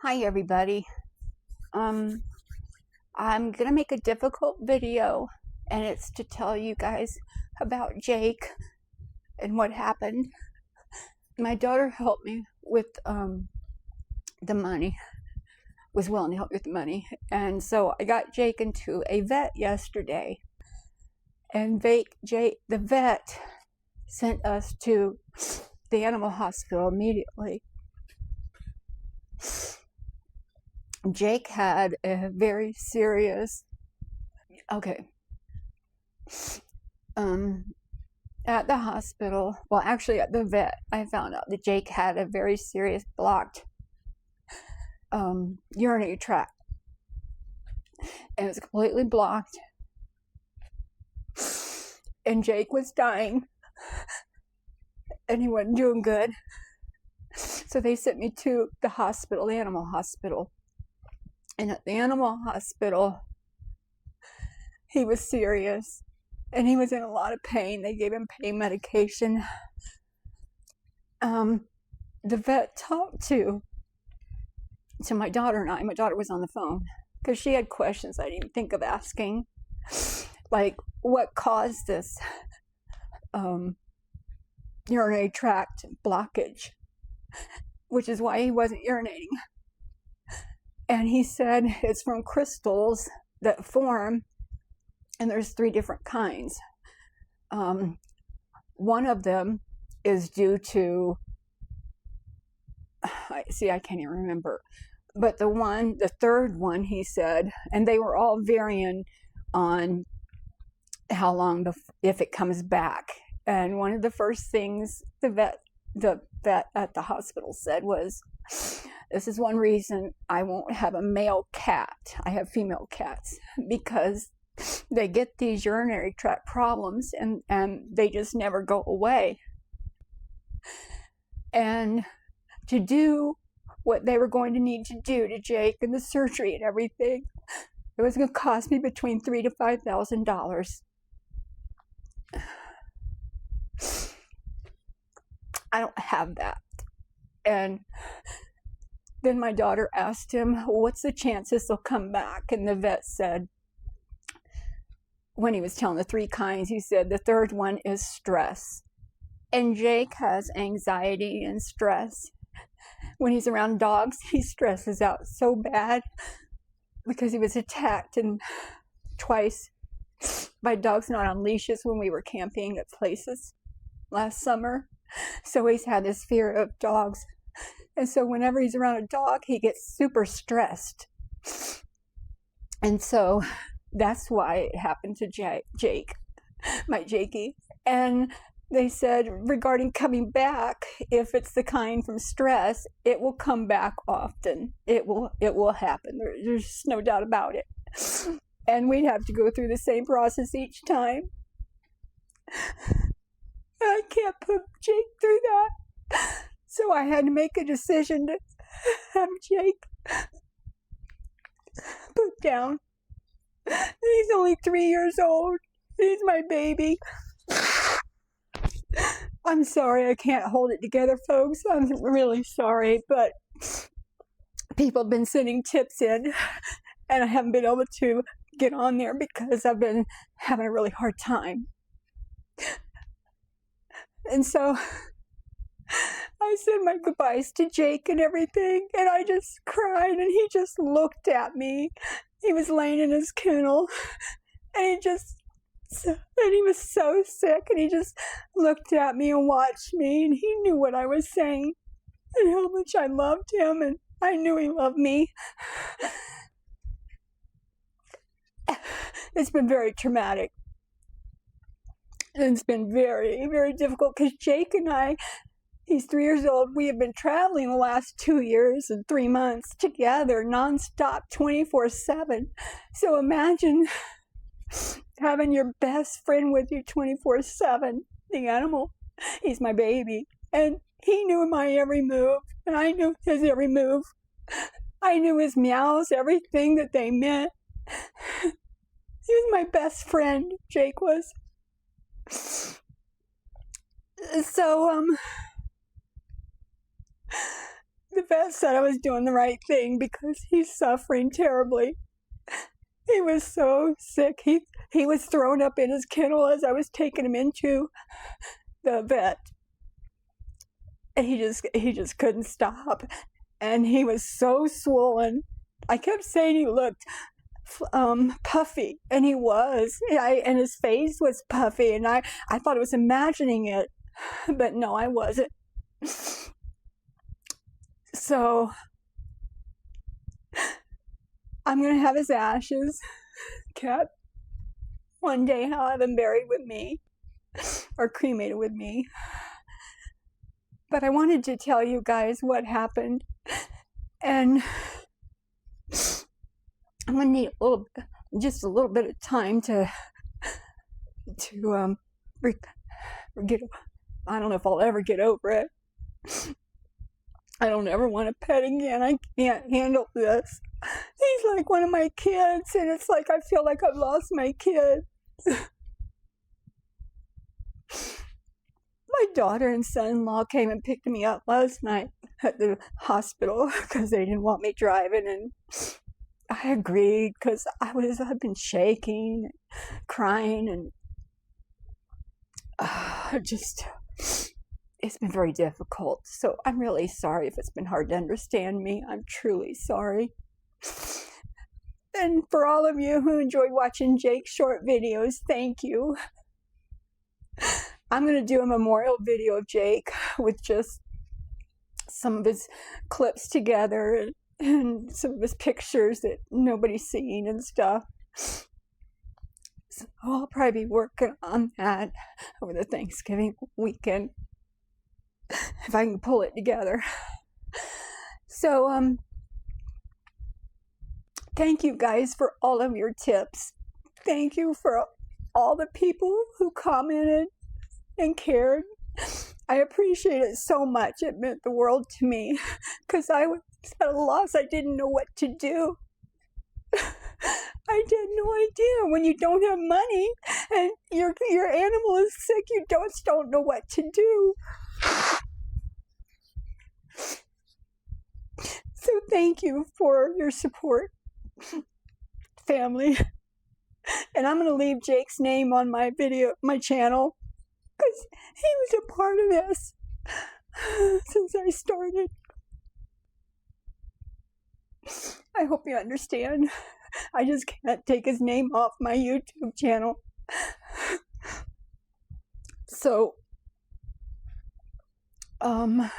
Hi everybody. I'm gonna make a difficult video, and it's to tell you guys about Jake and what happened. My daughter helped me with the money, was willing to help me with the money, and so I got Jake into a vet yesterday, and the vet sent us to the animal hospital immediately. Jake had a very serious, at the hospital, well, actually at the vet, I found out that Jake had a very serious blocked urinary tract. And it was completely blocked. And Jake was dying. And he wasn't doing good. So they sent me to the hospital, the animal hospital. And at the animal hospital, he was serious. And he was in a lot of pain. They gave him pain medication. The vet talked to my daughter and I. My daughter was on the phone because she had questions I didn't think of asking, like what caused this urinary tract blockage, which is why he wasn't urinating. And he said it's from crystals that form, and there's 3 different kinds. One of them is due to, I can't even remember, but the third one, he said, and they were all varying on how long if it comes back. And one of the first things the vet at the hospital said was, this is one reason I won't have a male cat. I have female cats, because they get these urinary tract problems and they just never go away. And to do what they were going to need to do to Jake and the surgery and everything, it was going to cost me between $3,000 to $5,000. I don't have that. And then my daughter asked him, well, what's the chances they'll come back? And the vet said, when he was telling the 3 kinds, he said the third one is stress. And Jake has anxiety and stress. When he's around dogs, he stresses out so bad because he was attacked twice by dogs not on leashes when we were camping at places last summer. So he's had this fear of dogs. And so whenever he's around a dog, he gets super stressed. And so that's why it happened to Jake, my Jakey. And they said regarding coming back, if it's the kind from stress, it will come back often. It will happen. There's no doubt about it. And we'd have to go through the same process each time. I can't put Jake through that. So I had to make a decision to have Jake put down. He's only 3 years old. He's my baby. I'm sorry I can't hold it together, folks. I'm really sorry, but people have been sending tips in, and I haven't been able to get on there because I've been having a really hard time. And so I said my goodbyes to Jake and everything, and I just cried, and he just looked at me. He was laying in his kennel, and he was so sick, and he just looked at me and watched me, and he knew what I was saying and how much I loved him, and I knew he loved me. It's been very traumatic. And it's been very, very difficult because Jake and I, he's 3 years old. We have been traveling the last 2 years and 3 months together, nonstop, 24/7. So imagine having your best friend with you 24/7, the animal. He's my baby. And he knew my every move, and I knew his every move. I knew his meows, everything that they meant. He was my best friend, Jake was. So, the vet said I was doing the right thing because he's suffering terribly. He was so sick. He was thrown up in his kennel as I was taking him into the vet. And he just couldn't stop. And he was so swollen. I kept saying he looked puffy, and he was. And his face was puffy, and I thought I was imagining it, but no, I wasn't. So I'm gonna have his ashes kept. One day I'll have him buried with me, or cremated with me. But I wanted to tell you guys what happened, and I'm gonna need just a little bit of time to get. I don't know if I'll ever get over it. I don't ever want a pet again. I can't handle this. He's like one of my kids, and it's like I feel like I've lost my kid. My daughter and son-in-law came and picked me up last night at the hospital because they didn't want me driving, and I agreed because I've been shaking, crying, and it's been very difficult. So I'm really sorry if it's been hard to understand me. I'm truly sorry. And for all of you who enjoyed watching Jake's short videos, thank you. I'm going to do a memorial video of Jake with just some of his clips together and some of his pictures that nobody's seen and stuff. So I'll probably be working on that over the Thanksgiving weekend, if I can pull it together. So, thank you guys for all of your tips. Thank you for all the people who commented and cared. I appreciate it so much. It meant the world to me because I was at a loss. I didn't know what to do. I had no idea. When you don't have money and your animal is sick, you don't know what to do. So thank you for your support, family. And I'm going to leave Jake's name on my channel, because he was a part of this since I started. I hope you understand. I just can't take his name off my YouTube channel. So, I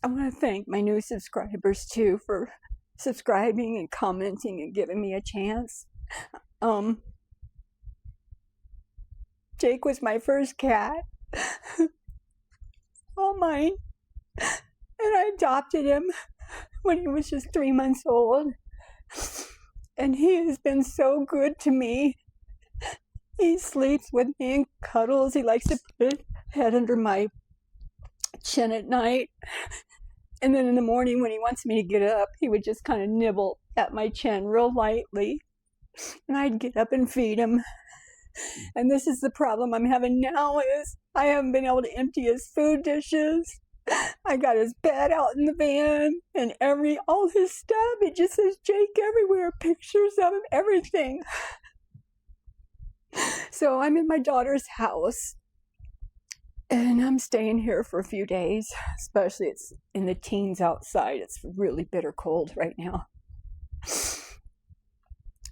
want to thank my new subscribers too for subscribing and commenting and giving me a chance. Jake was my first cat. All mine. And I adopted him when he was just 3 months old. And he has been so good to me. He sleeps with me and cuddles. He likes to put his head under my chin at night. And then in the morning when he wants me to get up, he would just kind of nibble at my chin real lightly. And I'd get up and feed him. And this is the problem I'm having now, is I haven't been able to empty his food dishes. I got his bed out in the van and all his stuff. It just says Jake everywhere, pictures of him, everything. So I'm in my daughter's house and I'm staying here for a few days, especially it's in the teens outside. It's really bitter cold right now.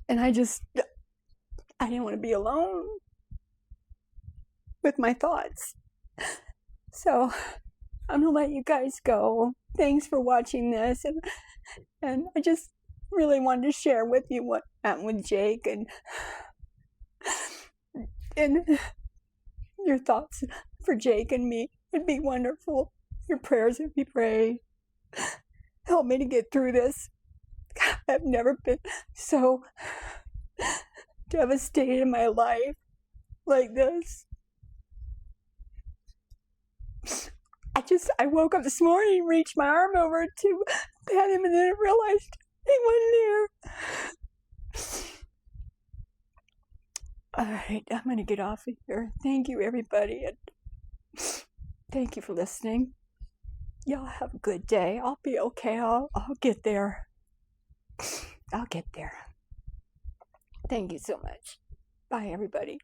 And I didn't want to be alone with my thoughts. So I'm going to let you guys go. Thanks for watching this. And I just really wanted to share with you what happened with Jake and your thoughts for Jake and me. It'd be wonderful. Your prayers would be prayed. Help me to get through this. I've never been so devastated in my life like this. I woke up this morning, reached my arm over to pet him, and then I realized he wasn't there. All right, I'm going to get off of here. Thank you, everybody, and thank you for listening. Y'all have a good day. I'll be okay. I'll get there. I'll get there. Thank you so much. Bye, everybody.